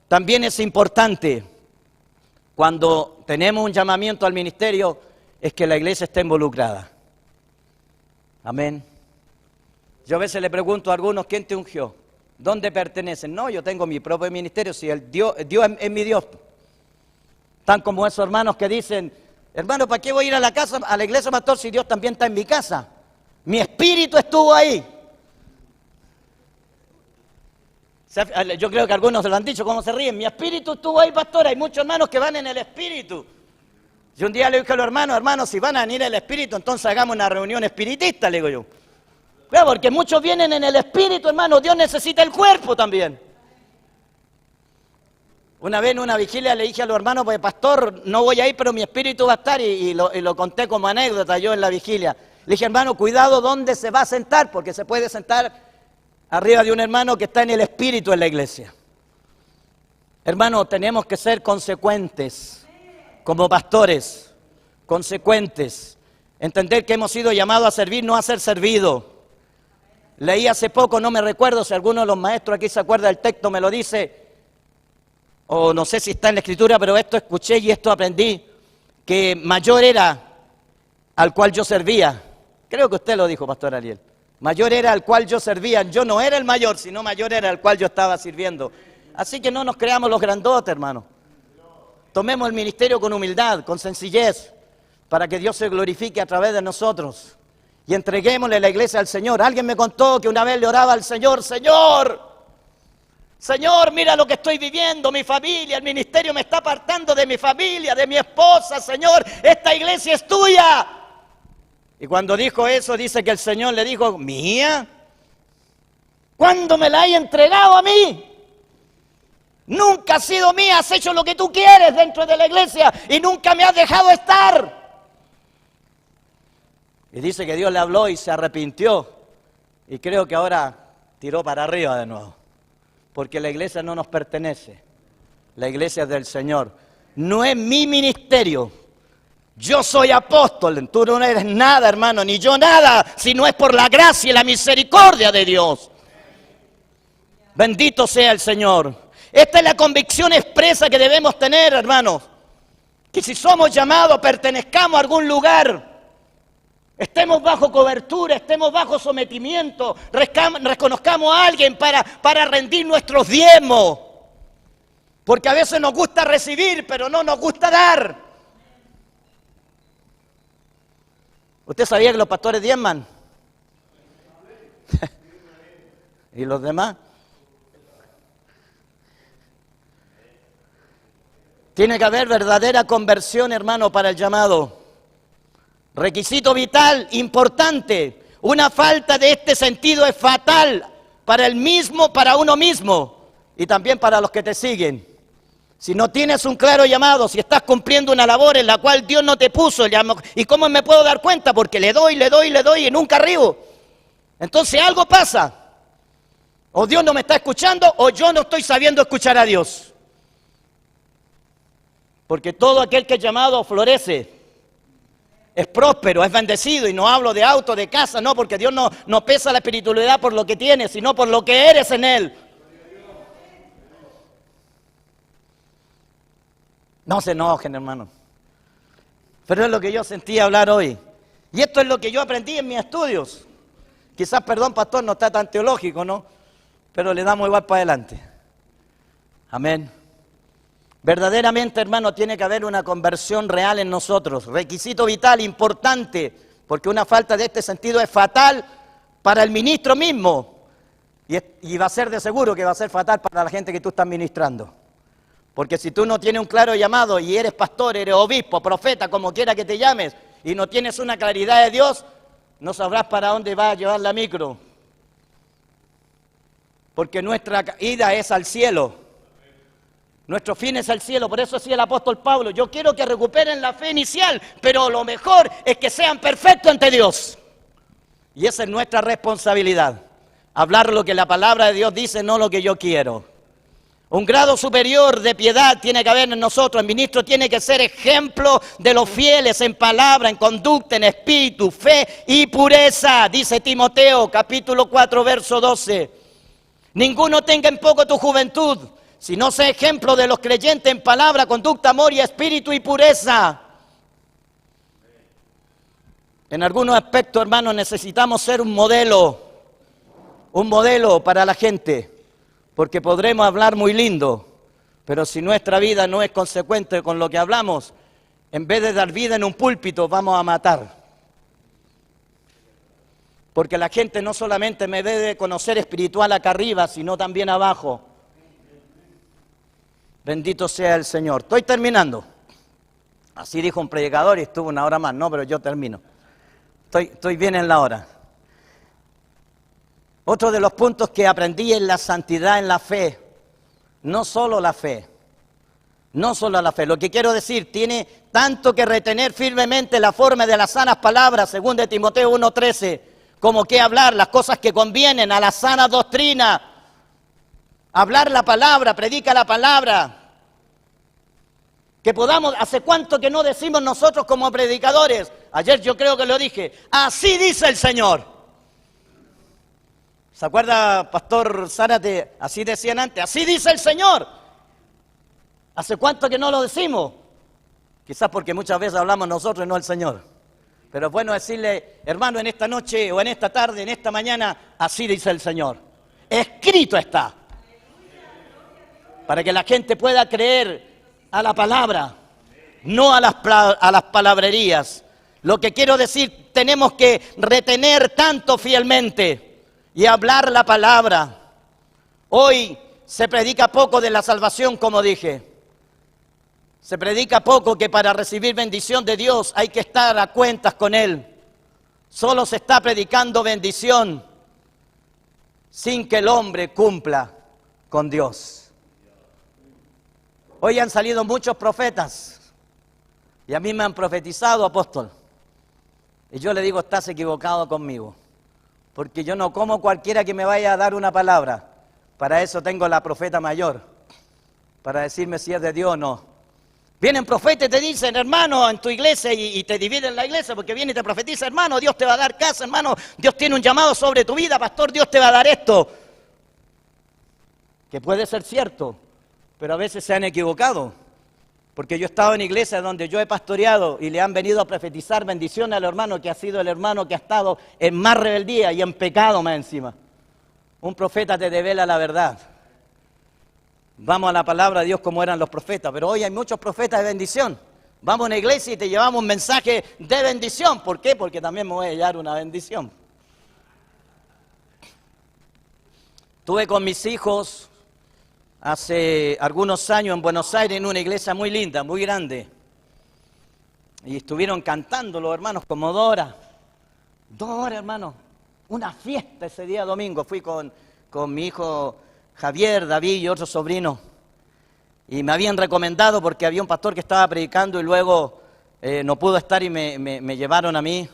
también es importante. Cuando tenemos un llamamiento al ministerio, es que la iglesia esté involucrada. Amén. Yo a veces le pregunto a algunos, ¿quién te ungió? ¿Dónde pertenecen? No, yo tengo mi propio ministerio, si Dios es mi Dios. Tan como esos hermanos que dicen, hermano, ¿para qué voy a ir a la casa, a la iglesia, pastor, si Dios también está en mi casa? Mi espíritu estuvo ahí. Yo creo que algunos se lo han dicho, ¿cómo se ríen? Mi espíritu estuvo ahí, pastor. Hay muchos hermanos que van en el espíritu. Y un día le dije a los hermanos, si van a venir el espíritu, entonces hagamos una reunión espiritista, le digo yo. Claro, porque muchos vienen en el espíritu, hermano. Dios necesita el cuerpo también. Una vez en una vigilia le dije a los hermanos, pues pastor, no voy a ir, pero mi espíritu va a estar, y lo conté como anécdota yo en la vigilia. Le dije, hermano, cuidado dónde se va a sentar, porque se puede sentar arriba de un hermano que está en el espíritu en la iglesia. Hermano, tenemos que ser consecuentes, como pastores, consecuentes. Entender que hemos sido llamados a servir, no a ser servidos. Leí hace poco, no me recuerdo si alguno de los maestros aquí se acuerda del texto, me lo dice, o no sé si está en la escritura, pero esto escuché y esto aprendí, que mayor era al cual yo servía. Creo que usted lo dijo, pastor Ariel. Mayor era al cual yo servía. Yo no era el mayor, sino mayor era al cual yo estaba sirviendo. Así que no nos creamos los grandotes, hermano. Tomemos el ministerio con humildad, con sencillez, para que Dios se glorifique a través de nosotros. Y entreguémosle la iglesia al Señor. Alguien me contó que una vez le oraba al Señor, Señor, mira lo que estoy viviendo, mi familia, el ministerio me está apartando de mi familia, de mi esposa, Señor, esta iglesia es tuya. Y cuando dijo eso, dice que el Señor le dijo, ¿mía? ¿Cuándo me la hay entregado a mí? Nunca ha sido mía, has hecho lo que tú quieres dentro de la iglesia y nunca me has dejado estar. Y dice que Dios le habló y se arrepintió. Y creo que ahora tiró para arriba de nuevo. Porque la iglesia no nos pertenece. La iglesia es del Señor. No es mi ministerio. Yo soy apóstol. Tú no eres nada, hermano, ni yo nada, si no es por la gracia y la misericordia de Dios. Bendito sea el Señor. Esta es la convicción expresa que debemos tener, hermanos. Que si somos llamados, pertenezcamos a algún lugar. Estemos bajo cobertura, estemos bajo sometimiento, reconozcamos a alguien para rendir nuestros diezmos. Porque a veces nos gusta recibir, pero no nos gusta dar. ¿Usted sabía que los pastores diezman? ¿Y los demás? Tiene que haber verdadera conversión, hermano, para el llamado. Requisito vital, importante. Una falta de este sentido es fatal para uno mismo y también para los que te siguen. Si no tienes un claro llamado, si estás cumpliendo una labor en la cual Dios no te puso, ¿y cómo me puedo dar cuenta? Porque le doy y nunca arribo. Entonces algo pasa. O Dios no me está escuchando o yo no estoy sabiendo escuchar a Dios. Porque todo aquel que es llamado florece, es próspero, es bendecido. Y no hablo de auto, de casa, no, porque Dios no pesa la espiritualidad por lo que tienes, sino por lo que eres en Él. No se enojen, hermano. Pero es lo que yo sentí hablar hoy. Y esto es lo que yo aprendí en mis estudios. Quizás, perdón, pastor, no está tan teológico, ¿no? Pero le damos igual para adelante. Amén. Verdaderamente, hermano, tiene que haber una conversión real en nosotros. Requisito vital, importante, porque una falta de este sentido es fatal para el ministro mismo. Y va a ser de seguro que va a ser fatal para la gente que tú estás ministrando. Porque si tú no tienes un claro llamado y eres pastor, eres obispo, profeta, como quiera que te llames, y no tienes una claridad de Dios, no sabrás para dónde va a llevar la micro. Porque nuestra ida es al cielo. Nuestro fin es el cielo. Por eso decía el apóstol Pablo, yo quiero que recuperen la fe inicial, pero lo mejor es que sean perfectos ante Dios. Y esa es nuestra responsabilidad. Hablar lo que la palabra de Dios dice, no lo que yo quiero. Un grado superior de piedad tiene que haber en nosotros. El ministro tiene que ser ejemplo de los fieles en palabra, en conducta, en espíritu, fe y pureza. Dice Timoteo, capítulo 4, verso 12. Ninguno tenga en poco tu juventud, sino sé ejemplo de los creyentes en palabra, conducta, amor y espíritu y pureza. En algunos aspectos, hermanos, necesitamos ser un modelo para la gente. Porque podremos hablar muy lindo, pero si nuestra vida no es consecuente con lo que hablamos, en vez de dar vida en un púlpito, vamos a matar. Porque la gente no solamente me debe conocer espiritual acá arriba, sino también abajo. Bendito sea el Señor. Estoy terminando. Así dijo un predicador y estuvo una hora más, no, pero yo termino. Estoy bien en la hora. Otro de los puntos que aprendí es la santidad en la fe. No solo la fe. Lo que quiero decir, tiene tanto que retener firmemente la forma de las sanas palabras, según de Timoteo 1:13, como que hablar las cosas que convienen a la sana doctrina. Hablar la palabra, predica la palabra. Que podamos, ¿hace cuánto que no decimos nosotros como predicadores? Ayer yo creo que lo dije, así dice el Señor. ¿Se acuerda, Pastor Zárate? Así decían antes, así dice el Señor. ¿Hace cuánto que no lo decimos? Quizás porque muchas veces hablamos nosotros y no el Señor. Pero es bueno decirle, hermano, en esta noche o en esta tarde, en esta mañana, así dice el Señor. Escrito está. Para que la gente pueda creer a la palabra, no a las palabrerías. Lo que quiero decir, tenemos que retener tanto fielmente y hablar la palabra. Hoy se predica poco de la salvación, como dije. Se predica poco que para recibir bendición de Dios hay que estar a cuentas con Él. Solo se está predicando bendición sin que el hombre cumpla con Dios. Hoy han salido muchos profetas y a mí me han profetizado, apóstol. Y yo le digo, estás equivocado conmigo. Porque yo no como cualquiera que me vaya a dar una palabra. Para eso tengo la profeta mayor, para decirme si es de Dios o no. Vienen profetas y te dicen, hermano, en tu iglesia, y te dividen la iglesia, porque viene y te profetiza, hermano, Dios te va a dar casa, hermano, Dios tiene un llamado sobre tu vida, pastor, Dios te va a dar esto. Que puede ser cierto, pero a veces se han equivocado. Porque yo he estado en iglesias donde yo he pastoreado y le han venido a profetizar bendiciones al hermano que ha sido el hermano que ha estado en más rebeldía y en pecado más encima. Un profeta te devela la verdad. Vamos a la palabra de Dios como eran los profetas, pero hoy hay muchos profetas de bendición. Vamos a una iglesia y te llevamos un mensaje de bendición. ¿Por qué? Porque también me voy a hallar una bendición. Tuve con mis hijos hace algunos años en Buenos Aires en una iglesia muy linda, muy grande. Y estuvieron cantando los hermanos como 2 horas. 2 horas, hermano. Una fiesta ese día domingo. Fui con mi hijo Javier, David y otro sobrino. Y me habían recomendado porque había un pastor que estaba predicando y luego no pudo estar y me llevaron a mí.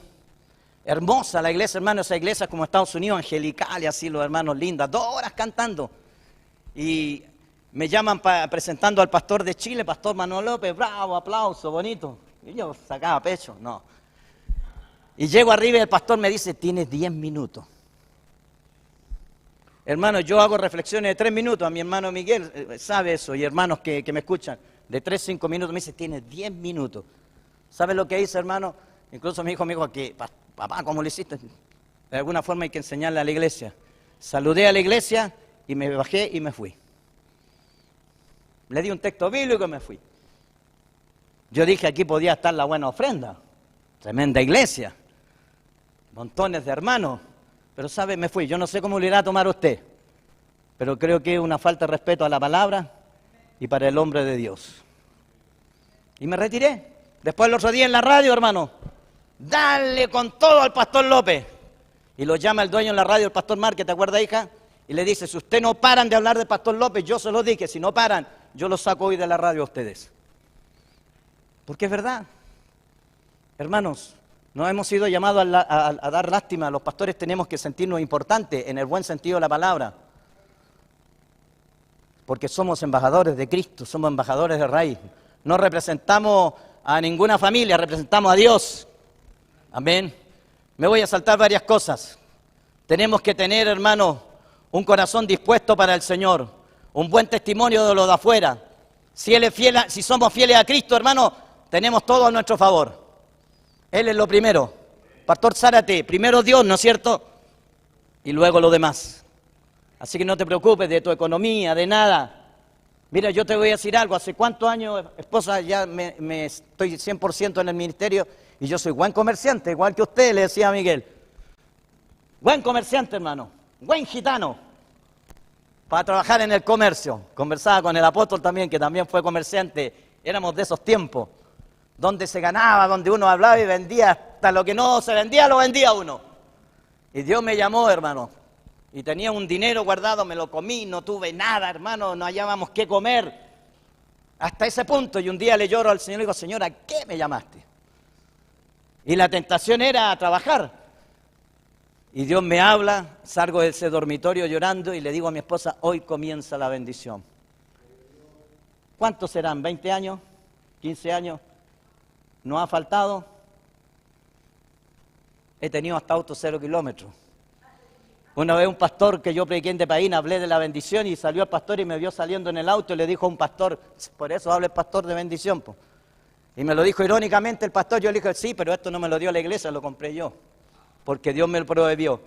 Hermosa la iglesia, hermano. Esa iglesia es como Estados Unidos, angelical y así los hermanos lindas. 2 horas cantando. Y me llaman presentando al pastor de Chile, Pastor Manuel López, bravo, aplauso, bonito. Y yo sacaba pecho, no. Y llego arriba y el pastor me dice, tienes 10 minutos. Hermano, yo hago reflexiones de 3 minutos, a mi hermano Miguel sabe eso, y hermanos que me escuchan, de 3 a 5 minutos, me dice, tienes 10 minutos. ¿Sabes lo que hice, hermano? Incluso mi hijo me dijo que, papá, ¿cómo lo hiciste? De alguna forma hay que enseñarle a la iglesia. Saludé a la iglesia y me bajé y me fui. Le di un texto bíblico y me fui. Yo dije, aquí podía estar la buena ofrenda. Tremenda iglesia. Montones de hermanos. Pero, ¿sabe? Me fui. Yo no sé cómo lo irá a tomar usted. Pero creo que es una falta de respeto a la palabra y para el hombre de Dios. Y me retiré. Después el otro día en la radio, hermano, dale con todo al pastor López. Y lo llama el dueño en la radio, el pastor Márquez, ¿te acuerdas, hija? Y le dice, si usted no paran de hablar del pastor López, yo se lo dije, si no paran, yo lo saco hoy de la radio a ustedes. Porque es verdad. Hermanos, no hemos sido llamados a dar lástima. Los pastores tenemos que sentirnos importantes en el buen sentido de la palabra. Porque somos embajadores de Cristo, somos embajadores de raíz. No representamos a ninguna familia, representamos a Dios. Amén. Me voy a saltar varias cosas. Tenemos que tener, hermanos, un corazón dispuesto para el Señor, un buen testimonio de lo de afuera. Si Él es fiel, si somos fieles a Cristo, hermano, tenemos todo a nuestro favor. Él es lo primero. Pastor Zárate, primero Dios, ¿no es cierto? Y luego lo demás. Así que no te preocupes de tu economía, de nada. Mira, yo te voy a decir algo. ¿Hace cuántos años, esposa, ya me estoy 100% en el ministerio? Y yo soy buen comerciante, igual que usted, le decía a Miguel. Buen comerciante, hermano. Buen gitano. Para trabajar en el comercio. Conversaba con el apóstol también, que también fue comerciante. Éramos de esos tiempos, donde se ganaba, donde uno hablaba y vendía. Hasta lo que no se vendía, lo vendía uno. Y Dios me llamó, hermano. Y tenía un dinero guardado, me lo comí, no tuve nada, hermano, no hallábamos qué comer. Hasta ese punto, y un día le lloro al Señor y le digo, Señor, ¿a qué me llamaste? Y la tentación era a trabajar. Y Dios me habla, salgo de ese dormitorio llorando y le digo a mi esposa, hoy comienza la bendición. ¿Cuántos serán? ¿20 años? ¿15 años? ¿No ha faltado? He tenido hasta auto 0 kilómetros. Una vez un pastor que yo prediqué en Tepaína, hablé de la bendición y salió el pastor y me vio saliendo en el auto y le dijo a un pastor, por eso habla el pastor de bendición, po. Y me lo dijo irónicamente el pastor, yo le dije, sí, pero esto no me lo dio la iglesia, lo compré yo, porque Dios me lo prohibió.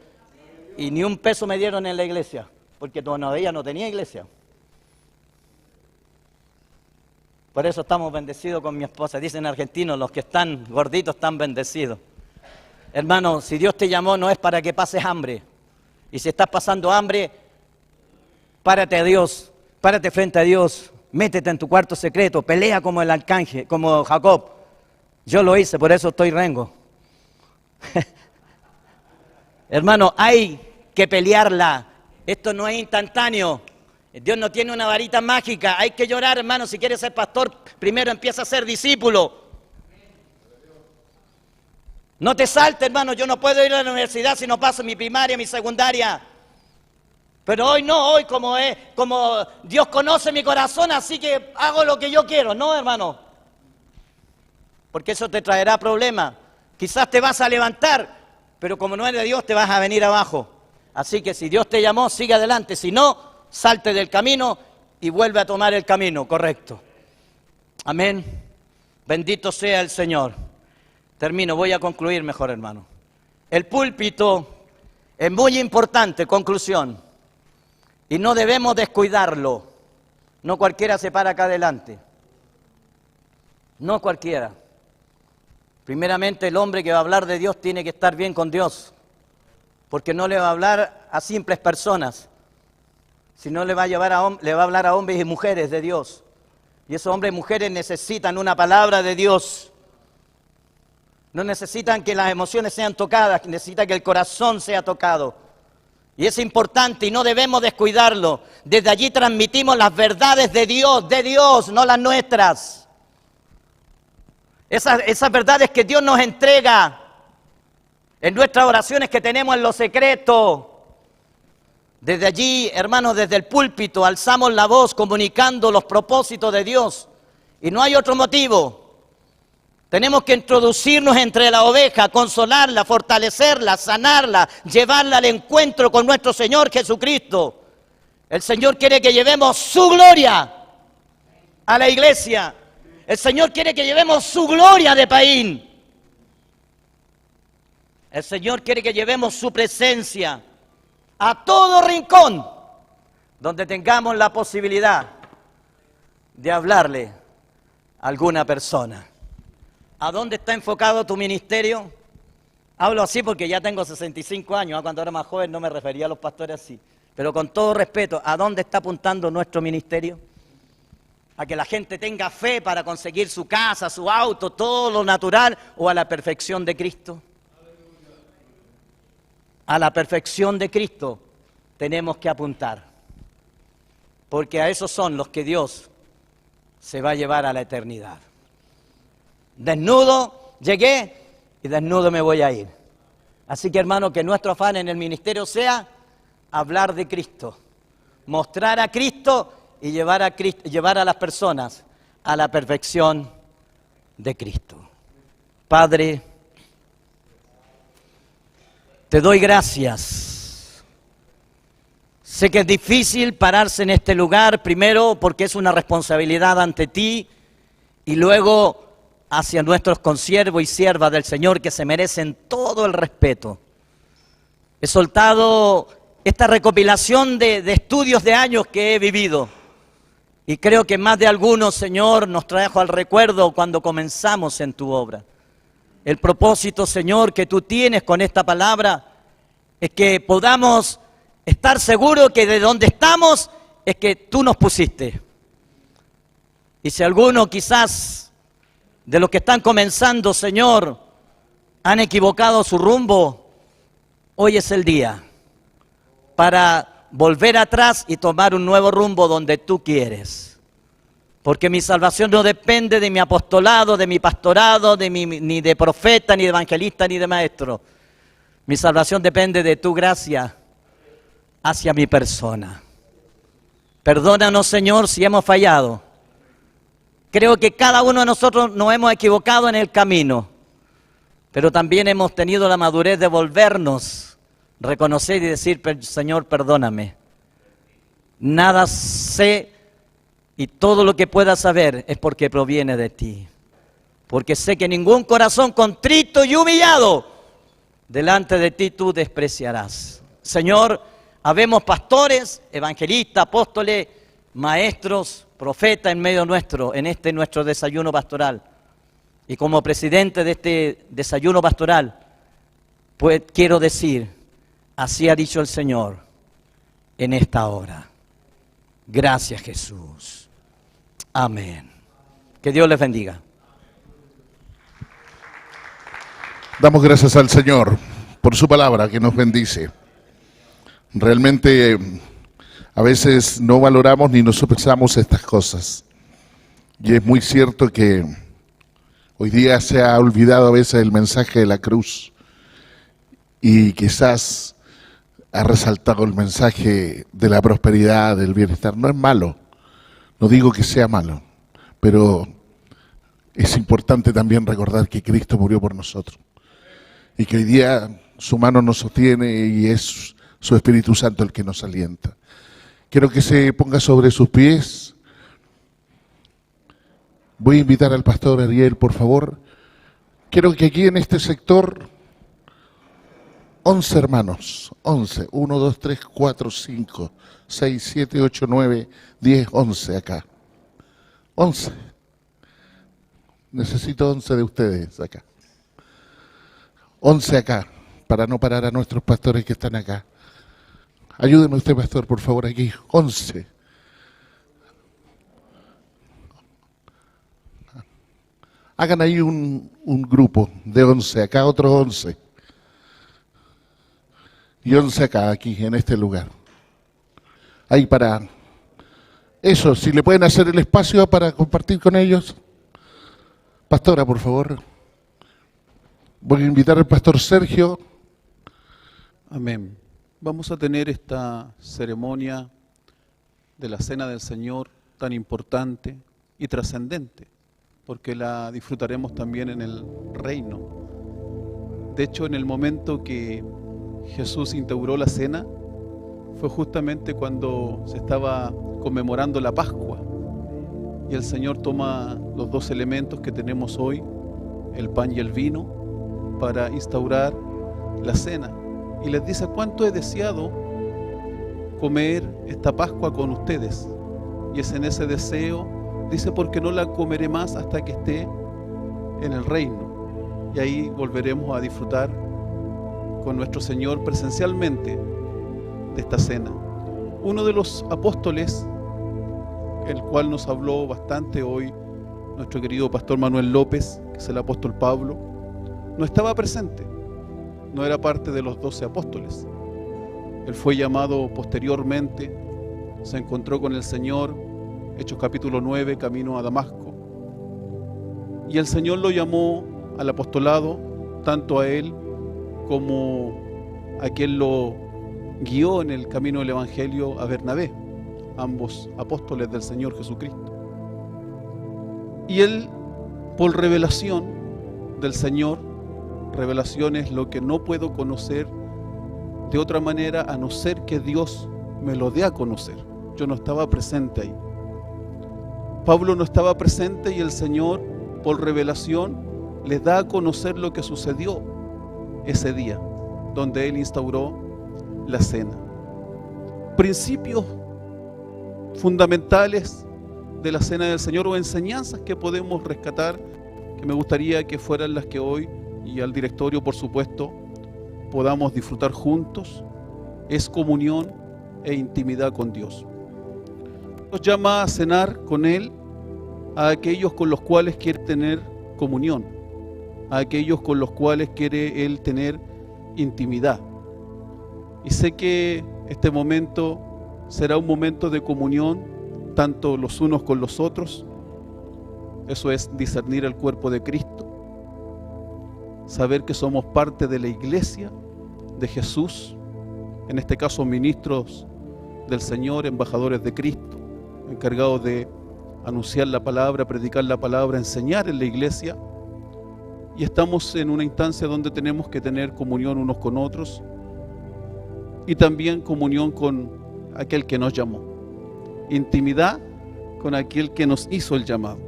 Y ni un peso me dieron en la iglesia, porque todavía no tenía iglesia. Por eso estamos bendecidos con mi esposa. Dicen argentinos, los que están gorditos están bendecidos. Hermano, si Dios te llamó no es para que pases hambre. Y si estás pasando hambre, párate a Dios, párate frente a Dios. Métete en tu cuarto secreto, pelea como el arcángel, como Jacob. Yo lo hice, por eso estoy rengo. Hermano, hay que pelearla. Esto no es instantáneo. Dios no tiene una varita mágica. Hay que llorar, hermano. Si quieres ser pastor, primero empieza a ser discípulo. No te saltes, hermano. Yo no puedo ir a la universidad si no paso mi primaria, mi secundaria. Pero hoy no, hoy como Dios conoce mi corazón, así que hago lo que yo quiero. No, hermano. Porque eso te traerá problemas. Quizás te vas a levantar, pero como no eres de Dios, te vas a venir abajo. Así que si Dios te llamó, sigue adelante. Si no, salte del camino y vuelve a tomar el camino correcto. Amén. Bendito sea el Señor. Termino, voy a concluir mejor, hermano. El púlpito es muy importante, conclusión. Y no debemos descuidarlo. No cualquiera se para acá adelante. No cualquiera. Primeramente, el hombre que va a hablar de Dios tiene que estar bien con Dios. Porque no le va a hablar a simples personas, sino le va a hablar a hombres y mujeres de Dios. Y esos hombres y mujeres necesitan una palabra de Dios. No necesitan que las emociones sean tocadas, necesitan que el corazón sea tocado. Y es importante y no debemos descuidarlo. Desde allí transmitimos las verdades de Dios, no las nuestras. Esas verdades que Dios nos entrega en nuestras oraciones que tenemos en lo secreto. Desde allí, hermanos, desde el púlpito, alzamos la voz comunicando los propósitos de Dios. Y no hay otro motivo. Tenemos que introducirnos entre la oveja, consolarla, fortalecerla, sanarla, llevarla al encuentro con nuestro Señor Jesucristo. El Señor quiere que llevemos su gloria a la iglesia. El Señor quiere que llevemos su gloria de Paín. El Señor quiere que llevemos su presencia a todo rincón donde tengamos la posibilidad de hablarle a alguna persona. ¿A dónde está enfocado tu ministerio? Hablo así porque ya tengo 65 años, cuando era más joven no me refería a los pastores así. Pero con todo respeto, ¿a dónde está apuntando nuestro ministerio? ¿A que la gente tenga fe para conseguir su casa, su auto, todo lo natural, o a la perfección de Cristo? A la perfección de Cristo tenemos que apuntar, porque a esos son los que Dios se va a llevar a la eternidad. Desnudo llegué y desnudo me voy a ir. Así que, hermano, que nuestro afán en el ministerio sea hablar de Cristo, mostrar a Cristo y llevar a las personas a la perfección de Cristo. Padre, te doy gracias. Sé que es difícil pararse en este lugar, primero porque es una responsabilidad ante ti y luego hacia nuestros consiervos y siervas del Señor que se merecen todo el respeto. He soltado esta recopilación de estudios de años que he vivido y creo que más de algunos, Señor, nos trajo al recuerdo cuando comenzamos en tu obra. El propósito, Señor, que tú tienes con esta palabra es que podamos estar seguros que de donde estamos es que tú nos pusiste. Y si alguno quizás de los que están comenzando, Señor, han equivocado su rumbo, hoy es el día para volver atrás y tomar un nuevo rumbo donde tú quieres. Porque mi salvación no depende de mi apostolado, de mi pastorado, ni de profeta, ni de evangelista, ni de maestro. Mi salvación depende de tu gracia hacia mi persona. Perdónanos, Señor, si hemos fallado. Creo que cada uno de nosotros nos hemos equivocado en el camino, pero también hemos tenido la madurez de volvernos, reconocer y decir, Señor, perdóname. Nada sé y todo lo que pueda saber es porque proviene de ti. Porque sé que ningún corazón contrito y humillado delante de ti tú despreciarás. Señor, habemos pastores, evangelistas, apóstoles, maestros, profeta en medio nuestro, en este nuestro desayuno pastoral. Y como presidente de este desayuno pastoral, pues quiero decir, así ha dicho el Señor en esta hora. Gracias, Jesús. Amén. Que Dios les bendiga. Damos gracias al Señor por su palabra que nos bendice. Realmente a veces no valoramos ni nos sopesamos estas cosas. Y es muy cierto que hoy día se ha olvidado a veces el mensaje de la cruz. Y quizás ha resaltado el mensaje de la prosperidad, del bienestar. No es malo, no digo que sea malo, pero es importante también recordar que Cristo murió por nosotros. Y que hoy día su mano nos sostiene y es su Espíritu Santo el que nos alienta. Quiero que se ponga sobre sus pies. Voy a invitar al pastor Ariel, por favor. Quiero que aquí en este sector, 11 hermanos, 11, 1, 2, 3, 4, 5, 6, 7, 8, 9, 10, 11 acá. 11. Necesito 11 de ustedes acá. 11 acá, para no parar a nuestros pastores que están acá. Ayúdeme usted, pastor, por favor, aquí. 11. Hagan ahí un grupo de 11, acá otros 11. Y 11 acá, aquí, en este lugar. Ahí para eso, si le pueden hacer el espacio para compartir con ellos. Pastora, por favor. Voy a invitar al pastor Sergio. Amén. Vamos a tener esta ceremonia de la Cena del Señor tan importante y trascendente, porque la disfrutaremos también en el reino. De hecho, en el momento que Jesús instauró la cena, fue justamente cuando se estaba conmemorando la Pascua, y el Señor toma los dos elementos que tenemos hoy, el pan y el vino, para instaurar la cena, y les dice: cuánto he deseado comer esta Pascua con ustedes. Y es en ese deseo, dice, porque no la comeré más hasta que esté en el reino. Y ahí volveremos a disfrutar con nuestro Señor presencialmente de esta cena. Uno de los apóstoles, el cual nos habló bastante hoy, nuestro querido pastor Manuel López, que es el apóstol Pablo, no estaba presente, no era parte de los 12 apóstoles. Él fue llamado posteriormente, se encontró con el Señor, Hechos capítulo 9, camino a Damasco. Y el Señor lo llamó al apostolado, tanto a él como a quien lo guió en el camino del Evangelio, a Bernabé, ambos apóstoles del Señor Jesucristo. Y él, por revelación del Señor, revelación es lo que no puedo conocer de otra manera a no ser que Dios me lo dé a conocer. Yo no estaba presente ahí. Pablo no estaba presente y el Señor, por revelación, les da a conocer lo que sucedió ese día, donde Él instauró la cena. Principios fundamentales de la cena del Señor, o enseñanzas que podemos rescatar, que me gustaría que fueran las que hoy, y al directorio por supuesto, podamos disfrutar juntos, es comunión e intimidad con Dios. Nos llama a cenar con Él a aquellos con los cuales quiere tener comunión, a aquellos con los cuales quiere Él tener intimidad. Y sé que este momento será un momento de comunión, tanto los unos con los otros. Eso es discernir el cuerpo de Cristo, saber que somos parte de la iglesia de Jesús, en este caso ministros del Señor, embajadores de Cristo, encargados de anunciar la palabra, predicar la palabra, enseñar en la iglesia. Y estamos en una instancia donde tenemos que tener comunión unos con otros y también comunión con aquel que nos llamó, intimidad con aquel que nos hizo el llamado.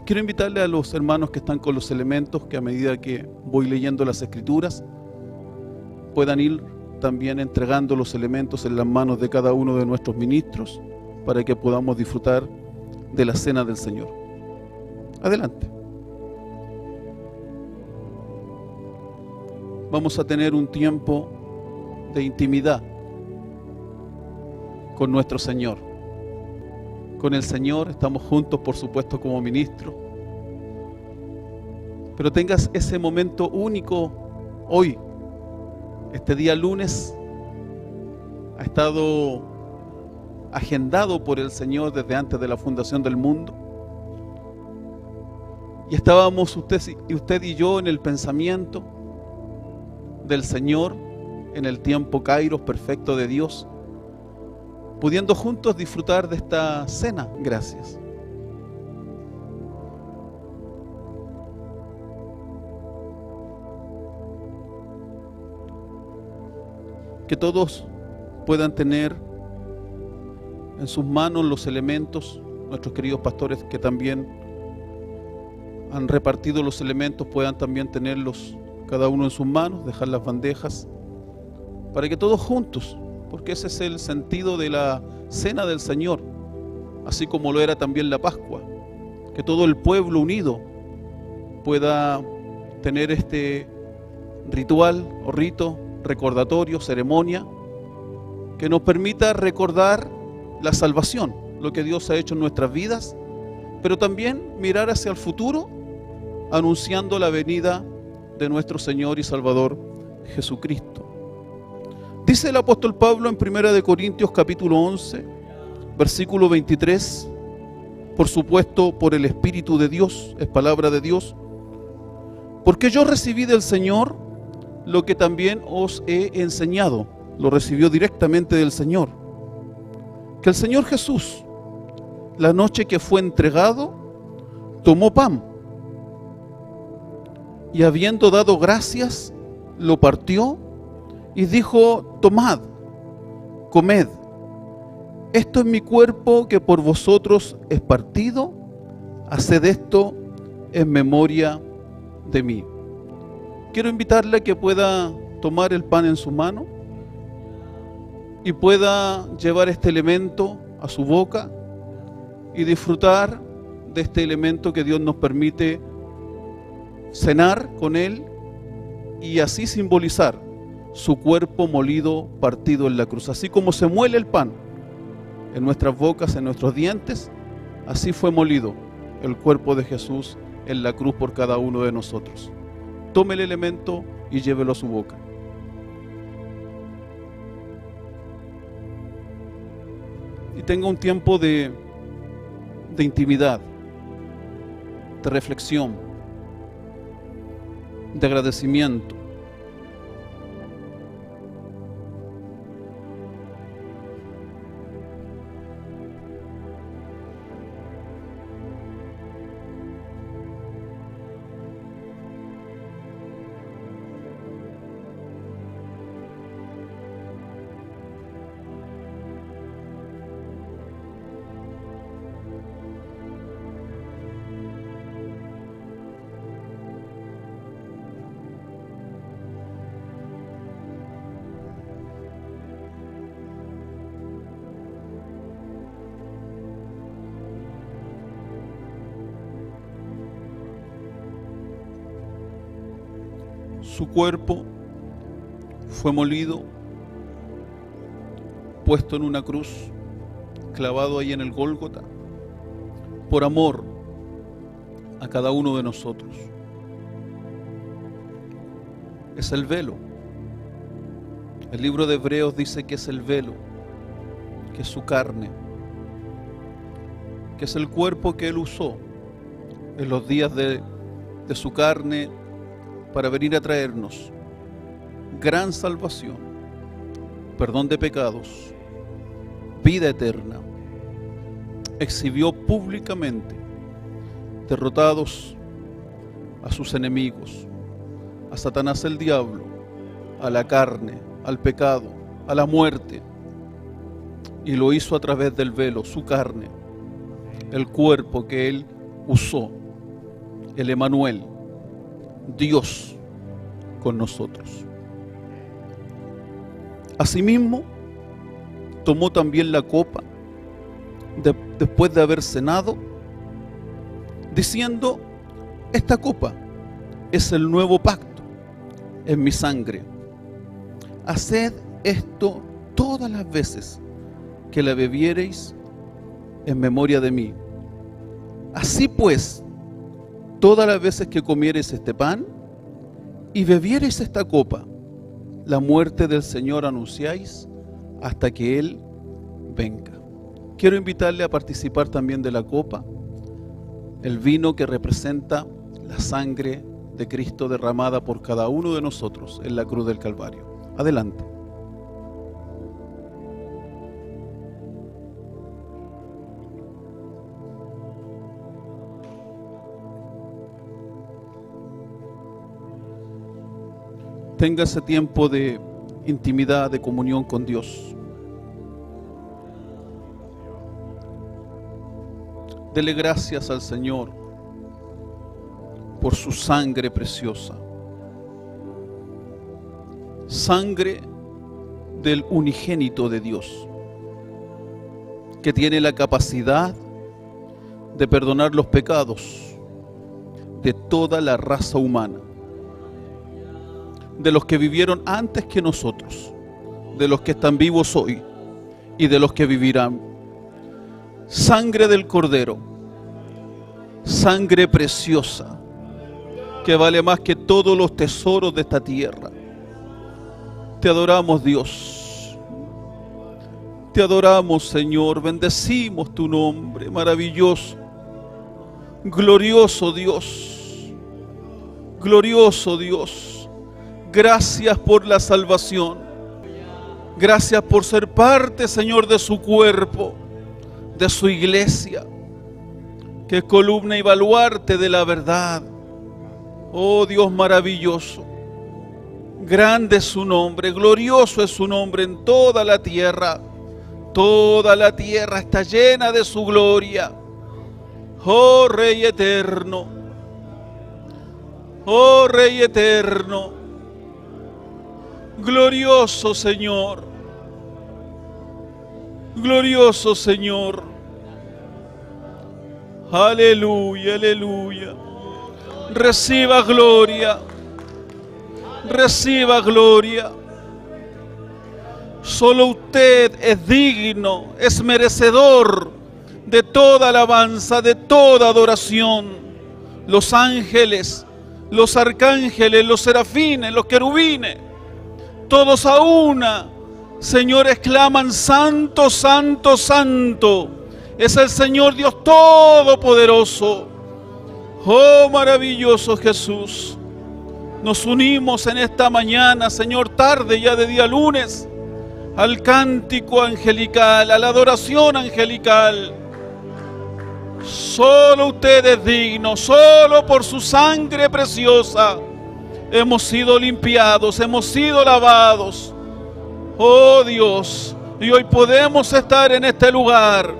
Quiero invitarle a los hermanos que están con los elementos, que a medida que voy leyendo las Escrituras, puedan ir también entregando los elementos en las manos de cada uno de nuestros ministros, para que podamos disfrutar de la cena del Señor. Adelante. Vamos a tener un tiempo de intimidad con nuestro Señor. Con el Señor estamos juntos, por supuesto, como ministros. Pero tengas ese momento único hoy. Este día lunes ha estado agendado por el Señor desde antes de la fundación del mundo. Y estábamos usted y yo en el pensamiento del Señor, en el tiempo Kairos perfecto de Dios, pudiendo juntos disfrutar de esta cena. Gracias. Que todos puedan tener en sus manos los elementos. Nuestros queridos pastores que también han repartido los elementos puedan también tenerlos cada uno en sus manos, dejar las bandejas, para que todos juntos, porque ese es el sentido de la cena del Señor, así como lo era también la Pascua, que todo el pueblo unido pueda tener este ritual o rito, recordatorio, ceremonia, que nos permita recordar la salvación, lo que Dios ha hecho en nuestras vidas, pero también mirar hacia el futuro, anunciando la venida de nuestro Señor y Salvador Jesucristo. Dice el apóstol Pablo en 1 Corintios capítulo 11, versículo 23, por supuesto por el Espíritu de Dios, es palabra de Dios: porque yo recibí del Señor lo que también os he enseñado. Lo recibió directamente del Señor. Que el Señor Jesús, la noche que fue entregado, tomó pan y habiendo dado gracias, lo partió y dijo: tomad, comed, esto es mi cuerpo que por vosotros es partido, haced esto en memoria de mí. Quiero invitarle a que pueda tomar el pan en su mano y pueda llevar este elemento a su boca y disfrutar de este elemento que Dios nos permite cenar con él y así simbolizar su cuerpo molido, partido en la cruz. Así como se muele el pan en nuestras bocas, en nuestros dientes, así fue molido el cuerpo de Jesús en la cruz por cada uno de nosotros. Tome el elemento y llévelo a su boca. Y tenga un tiempo de intimidad, de reflexión, de agradecimiento. Su cuerpo fue molido, puesto en una cruz, clavado ahí en el Gólgota, por amor a cada uno de nosotros. Es el velo. El libro de Hebreos dice que es el velo, que es su carne, que es el cuerpo que Él usó en los días de su carne para venir a traernos gran salvación, perdón de pecados, vida eterna. Exhibió públicamente, derrotados a sus enemigos, a Satanás el diablo, a la carne, al pecado, a la muerte, y lo hizo a través del velo, su carne, el cuerpo que Él usó, el Emanuel, Dios con nosotros. Asimismo, tomó también la copa después de haber cenado, diciendo: esta copa es el nuevo pacto en mi sangre. Haced esto todas las veces que la bebiereis en memoria de mí. Así pues, todas las veces que comiereis este pan y bebiereis esta copa, la muerte del Señor anunciáis hasta que Él venga. Quiero invitarle a participar también de la copa, el vino que representa la sangre de Cristo derramada por cada uno de nosotros en la cruz del Calvario. Adelante. Tenga ese tiempo de intimidad, de comunión con Dios. Dele gracias al Señor por su sangre preciosa. Sangre del unigénito de Dios, que tiene la capacidad de perdonar los pecados de toda la raza humana, de los que vivieron antes que nosotros, de los que están vivos hoy y de los que vivirán. Sangre del Cordero, sangre preciosa, que vale más que todos los tesoros de esta tierra. Te adoramos, Dios. Te adoramos, Señor. Bendecimos tu nombre, maravilloso, glorioso Dios. Glorioso Dios. Gracias por la salvación. Gracias por ser parte, Señor, de su cuerpo, de su iglesia, que es columna y baluarte de la verdad. Oh Dios maravilloso, grande es su nombre, glorioso es su nombre en toda la tierra. Toda la tierra está llena de su gloria. Oh Rey eterno, oh Rey eterno, glorioso Señor, glorioso Señor. Aleluya, aleluya. Reciba gloria, reciba gloria. Solo usted es digno, es merecedor de toda alabanza, de toda adoración. Los ángeles, los arcángeles, los serafines, los querubines, todos a una, Señor, exclaman: Santo, Santo, Santo, es el Señor Dios Todopoderoso. Oh, maravilloso Jesús. Nos unimos en esta mañana, Señor, tarde ya de día lunes, al cántico angelical, a la adoración angelical. Solo usted es digno, solo por su sangre preciosa hemos sido limpiados, hemos sido lavados. Oh Dios, y hoy podemos estar en este lugar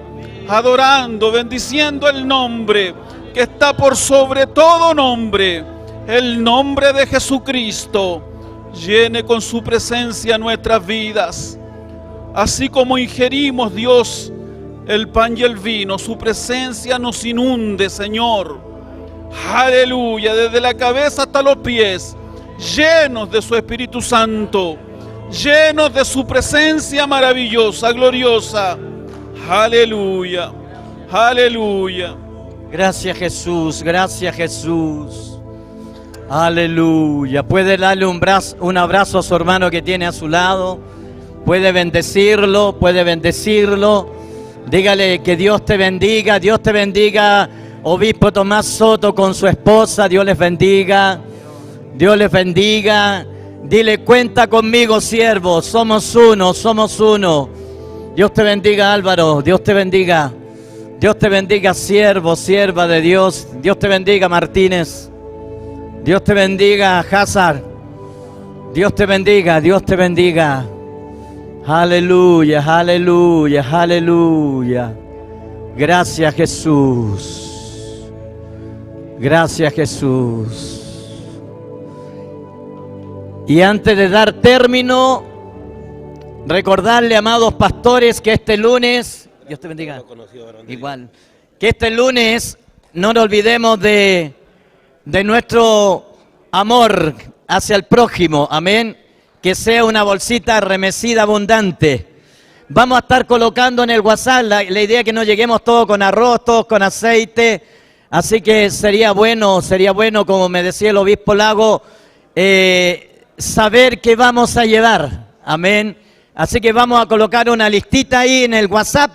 adorando, bendiciendo el nombre que está por sobre todo nombre, el nombre de Jesucristo. Llene con su presencia nuestras vidas. Así como ingerimos, Dios, el pan y el vino, su presencia nos inunde, Señor. Aleluya, desde la cabeza hasta los pies, llenos de su Espíritu Santo, llenos de su presencia maravillosa, gloriosa. Aleluya, aleluya. Gracias Jesús, gracias Jesús. Aleluya. Puede darle un abrazo a su hermano que tiene a su lado. Puede bendecirlo, puede bendecirlo. Dígale que Dios te bendiga, Obispo Tomás Soto con su esposa, Dios les bendiga, Dios les bendiga. Dile: cuenta conmigo, siervo, somos uno, somos uno. Dios te bendiga, Álvaro, Dios te bendiga. Dios te bendiga, siervo, sierva de Dios. Dios te bendiga, Martínez. Dios te bendiga, Hazard. Dios te bendiga, Dios te bendiga. Aleluya, aleluya, aleluya. Gracias Jesús. Gracias Jesús. Y antes de dar término, recordarle, amados pastores, que este lunes, Dios te bendiga, igual, que este lunes no nos olvidemos de nuestro amor hacia el prójimo, amén. Que sea una bolsita remecida abundante. Vamos a estar colocando en el WhatsApp, la idea es que no lleguemos todos con arroz, todos con aceite, así que sería bueno, como me decía el obispo Lago, saber qué vamos a llevar, amén. Así que vamos a colocar una listita ahí en el WhatsApp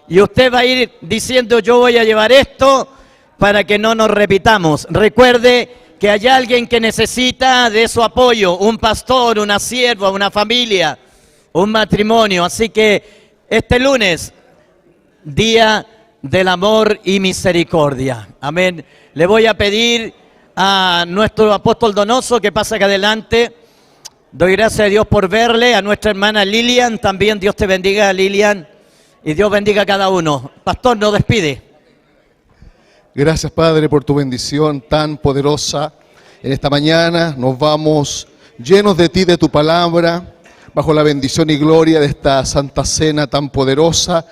y usted va a ir diciendo: yo voy a llevar esto, para que no nos repitamos. Recuerde que hay alguien que necesita de su apoyo, un pastor, una sierva, una familia, un matrimonio. Así que este lunes, día del amor y misericordia. Amén. Le voy a pedir a nuestro apóstol Donoso que pase acá adelante. Doy gracias a Dios por verle, a nuestra hermana Lilian, también Dios te bendiga, Lilian, y Dios bendiga a cada uno. Pastor, nos despide. Gracias, Padre, por tu bendición tan poderosa. En esta mañana nos vamos llenos de ti, de tu palabra, bajo la bendición y gloria de esta Santa Cena tan poderosa,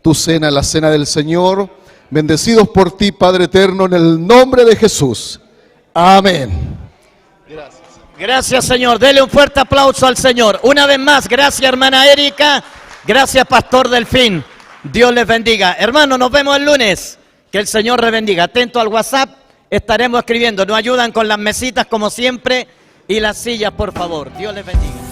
tu cena, la cena del Señor. Bendecidos por ti, Padre eterno, en el nombre de Jesús. Amén. Gracias. Gracias, Señor. Dele un fuerte aplauso al Señor. Una vez más, gracias, hermana Erika. Gracias, Pastor Delfín. Dios les bendiga. Hermano, nos vemos el lunes. Que el Señor les bendiga. Atento al WhatsApp, estaremos escribiendo. Nos ayudan con las mesitas como siempre y las sillas, por favor. Dios les bendiga.